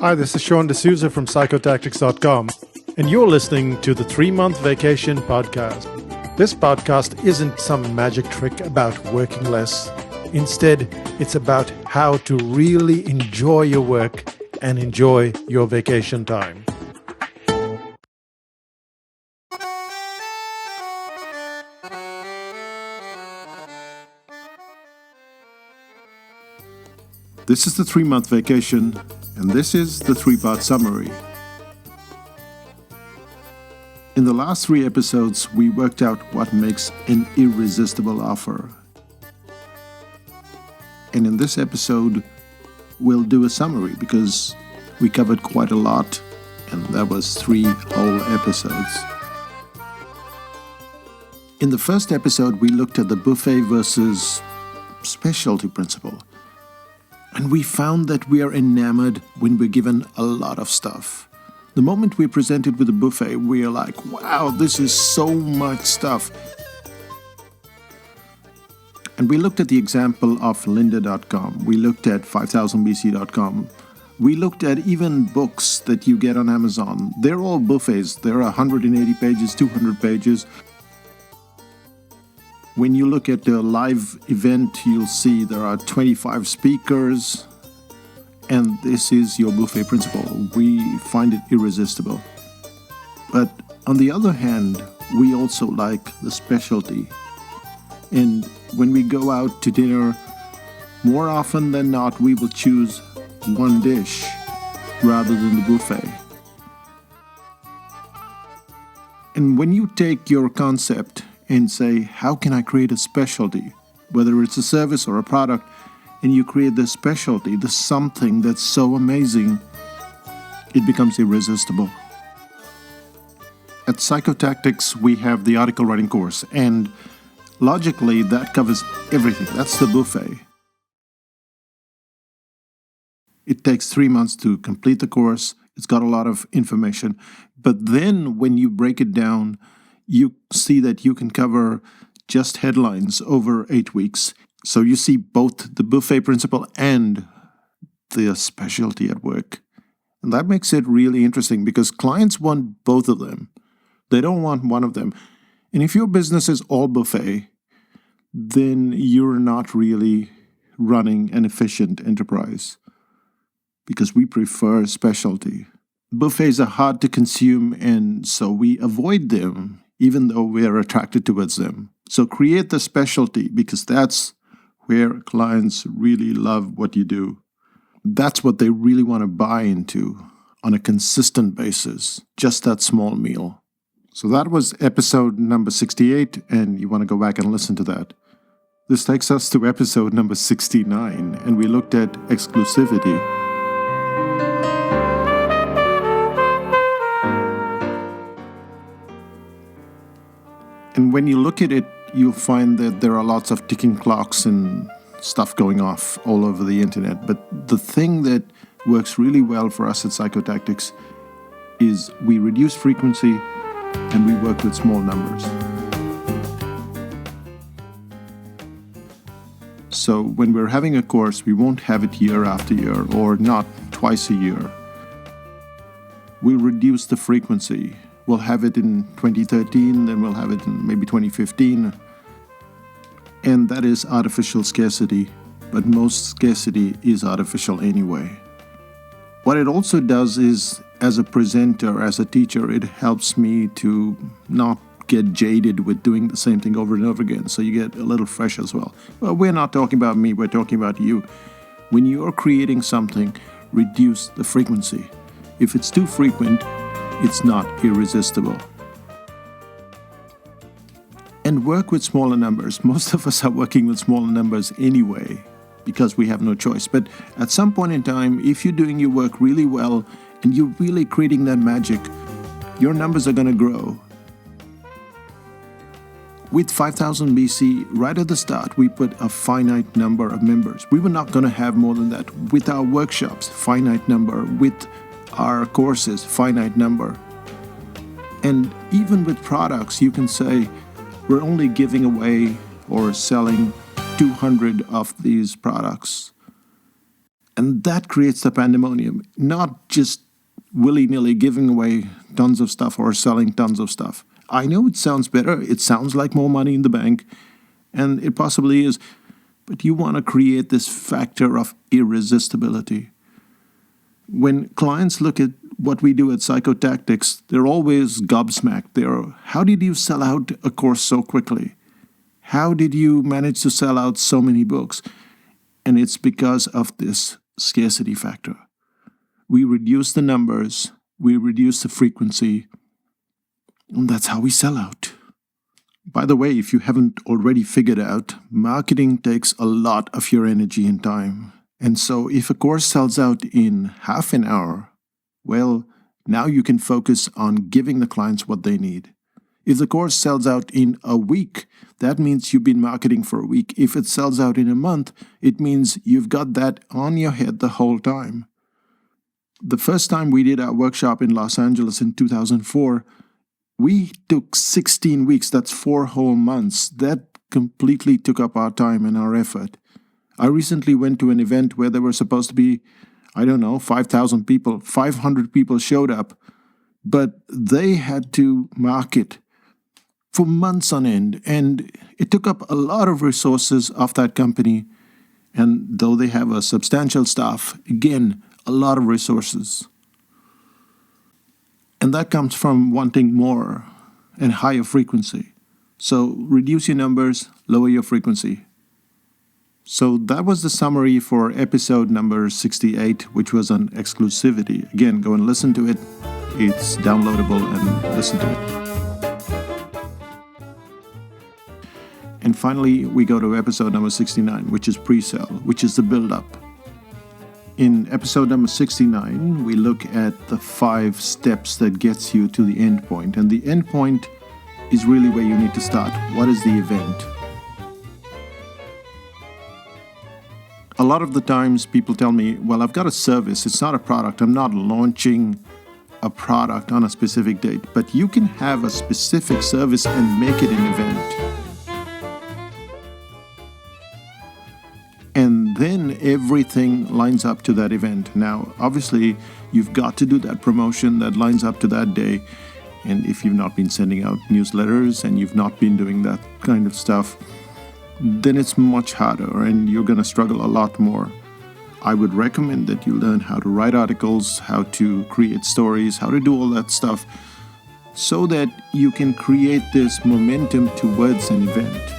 Hi, this is Sean D'Souza from psychotactics.com, and you're listening to the 3-Month Vacation Podcast. This podcast isn't some magic trick about working less. Instead, it's about how to really enjoy your work and enjoy your vacation time. This is the 3-month vacation, and this is the 3-part summary. In the last 3 episodes, we worked out what makes an irresistible offer. And in this episode, we'll do a summary because we covered quite a lot, and that was 3 whole episodes. In the first episode, we looked at the buffet versus specialty principle. And we found that we are enamored when we're given a lot of stuff. The moment we're presented with a buffet, we are like, wow, this is so much stuff. And we looked at the example of lynda.com. We looked at 5000bc.com. We looked at even books that you get on Amazon. They're all buffets. There are 180 pages, 200 pages. When you look at the live event, you'll see there are 25 speakers, and this is your buffet principle. We find it irresistible. But on the other hand, we also like the specialty. And when we go out to dinner, more often than not, we will choose one dish rather than the buffet. And when you take your concept and say, how can I create a specialty? Whether it's a service or a product, and you create the specialty, the something that's so amazing, it becomes irresistible. At Psychotactics, we have the article writing course, and logically, that covers everything. That's the buffet. It takes 3 months to complete the course. It's got a lot of information. But then when you break it down, you see that you can cover just headlines over 8 weeks. So you see both the buffet principle and the specialty at work. And that makes it really interesting because clients want both of them. They don't want one of them. And if your business is all buffet, then you're not really running an efficient enterprise because we prefer specialty. Buffets are hard to consume, and so we avoid them even though we are attracted towards them. So create the specialty because that's where clients really love what you do. That's what they really want to buy into on a consistent basis, just that small meal. So that was episode number 68, and you want to go back and listen to that. This takes us to episode number 69, and we looked at exclusivity. And when you look at it, you'll find that there are lots of ticking clocks and stuff going off all over the internet. But the thing that works really well for us at Psychotactics is we reduce frequency and we work with small numbers. So when we're having a course, we won't have it year after year or not twice a year. We'll reduce the frequency. We'll have it in 2013, then we'll have it in maybe 2015. And that is artificial scarcity, but most scarcity is artificial anyway. What it also does is, as a presenter, as a teacher, it helps me to not get jaded with doing the same thing over and over again, so you get a little fresh as well. Well, we're not talking about me, we're talking about you. When you're creating something, reduce the frequency. If it's too frequent, it's not irresistible. And work with smaller numbers. Most of us are working with smaller numbers anyway because we have no choice. But at some point in time, if you're doing your work really well and you're really creating that magic, your numbers are going to grow. With 5000 BC, right at the start, we put a finite number of members. We were not going to have more than that. With our workshops, finite number. With our courses, finite number. And even with products, you can say, we're only giving away or selling 200 of these products. And that creates the pandemonium, not just willy-nilly giving away tons of stuff or selling tons of stuff. I know it sounds better, it sounds like more money in the bank, and it possibly is, but you want to create this factor of irresistibility. When clients look at what we do at Psychotactics, they're always gobsmacked. How did you sell out a course so quickly? How did you manage to sell out so many books? And it's because of this scarcity factor. We reduce the numbers, we reduce the frequency, and that's how we sell out. By the way, if you haven't already figured out, marketing takes a lot of your energy and time. And so if a course sells out in half an hour, well, now you can focus on giving the clients what they need. If the course sells out in a week, that means you've been marketing for a week. If it sells out in a month, it means you've got that on your head the whole time. The first time we did our workshop in Los Angeles in 2004, we took 16 weeks, that's 4 whole months. That completely took up our time and our effort. I recently went to an event where there were supposed to be, 5,000 people. 500 people showed up, but they had to market for months on end, and it took up a lot of resources of that company. And though they have a substantial staff, again, a lot of resources. And that comes from wanting more and higher frequency. So reduce your numbers, lower your frequency. So that was the summary for episode number 68, which was on exclusivity. Again, go and listen to it. It's downloadable and listen to it. And finally, we go to episode number 69, which is pre-sale, which is the build-up. In episode number 69, we look at the 5 steps that gets you to the end point. And the end point is really where you need to start. What is the event? A lot of the times people tell me, well, I've got a service. It's not a product. I'm not launching a product on a specific date. But you can have a specific service and make it an event. And then everything lines up to that event. Now, obviously, you've got to do that promotion that lines up to that day. And if you've not been sending out newsletters and you've not been doing that kind of stuff, then it's much harder and you're going to struggle a lot more. I would recommend that you learn how to write articles, how to create stories, how to do all that stuff, so that you can create this momentum towards an event.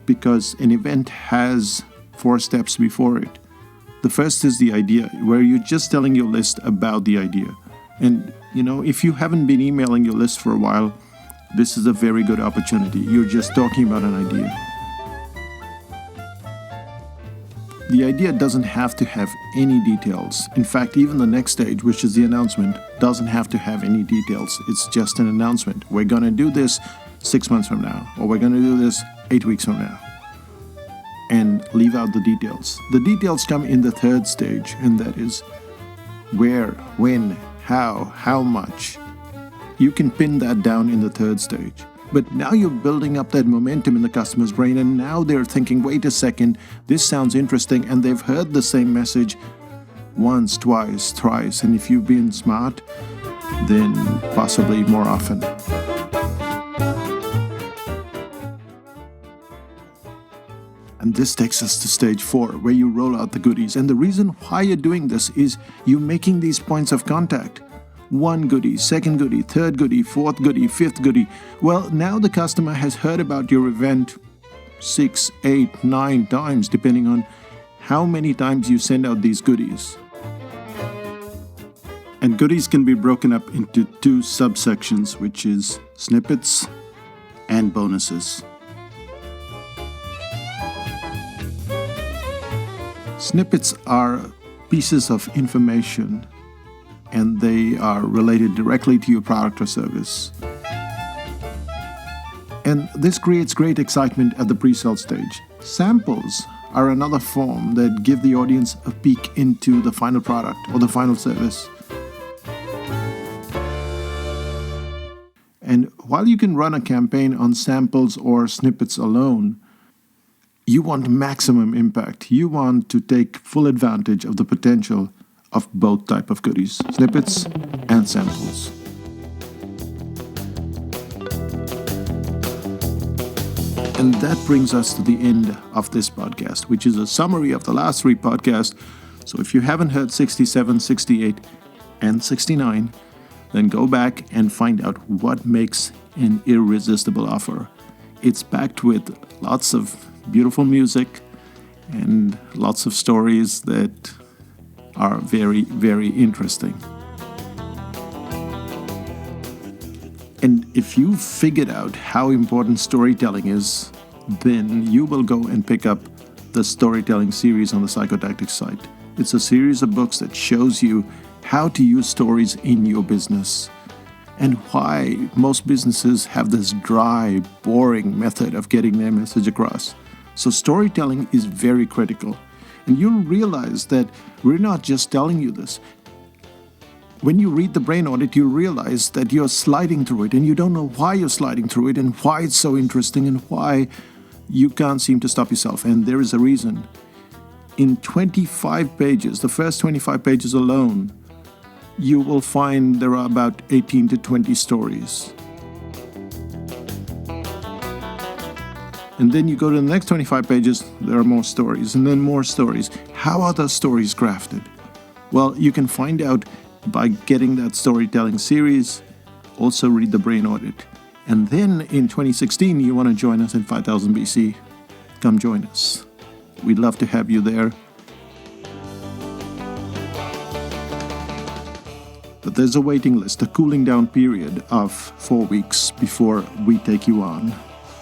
Because an event has 4 steps before it. The first is the idea, where you're just telling your list about the idea. And, if you haven't been emailing your list for a while, this is a very good opportunity. You're just talking about an idea. The idea doesn't have to have any details. In fact, even the next stage, which is the announcement, doesn't have to have any details. It's just an announcement. We're going to do this 6 months from now, or we're going to do this 8 weeks from now. And leave out the details. The details come in the 3rd stage, and that is where, when, how much. You can pin that down in the 3rd stage. But now you're building up that momentum in the customer's brain, and now they're thinking, wait a second, this sounds interesting, and they've heard the same message once, twice, thrice, and if you've been smart, then possibly more often. And this takes us to stage 4, where you roll out the goodies. And the reason why you're doing this is you're making these points of contact. 1 goodie, 2nd goodie, 3rd goodie, 4th goodie, 5th goodie. Well, now the customer has heard about your event 6, 8, 9 times, depending on how many times you send out these goodies. And goodies can be broken up into 2 subsections, which is snippets and bonuses. Snippets are pieces of information, and they are related directly to your product or service. And this creates great excitement at the pre-sale stage. Samples are another form that give the audience a peek into the final product or the final service. And while you can run a campaign on samples or snippets alone, You want maximum impact. You want to take full advantage of the potential of both type of goodies, snippets and samples. And that brings us to the end of this podcast, which is a summary of the last 3 podcasts. So if you haven't heard 67, 68, and 69, then go back and find out what makes an irresistible offer. It's packed with lots of beautiful music and lots of stories that are very, very interesting. And if you figured out how important storytelling is, then you will go and pick up the storytelling series on the Psychotactics site. It's a series of books that shows you how to use stories in your business and why most businesses have this dry, boring method of getting their message across. So storytelling is very critical. And you'll realize that we're not just telling you this. When you read the brain audit, you realize that you're sliding through it and you don't know why you're sliding through it and why it's so interesting and why you can't seem to stop yourself. And there is a reason. In 25 pages, the first 25 pages alone, you will find there are about 18 to 20 stories. And then you go to the next 25 pages, there are more stories, and then more stories. How are those stories crafted? Well, you can find out by getting that storytelling series. Also read the brain audit. And then in 2016, you want to join us in 5000 BC. Come join us. We'd love to have you there. But there's a waiting list, a cooling down period of 4 weeks before we take you on.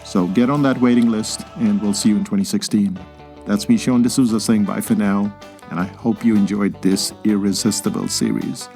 So get on that waiting list and we'll see you in 2016. That's me, Sean D'Souza, saying bye for now. And I hope you enjoyed this Irresistible series.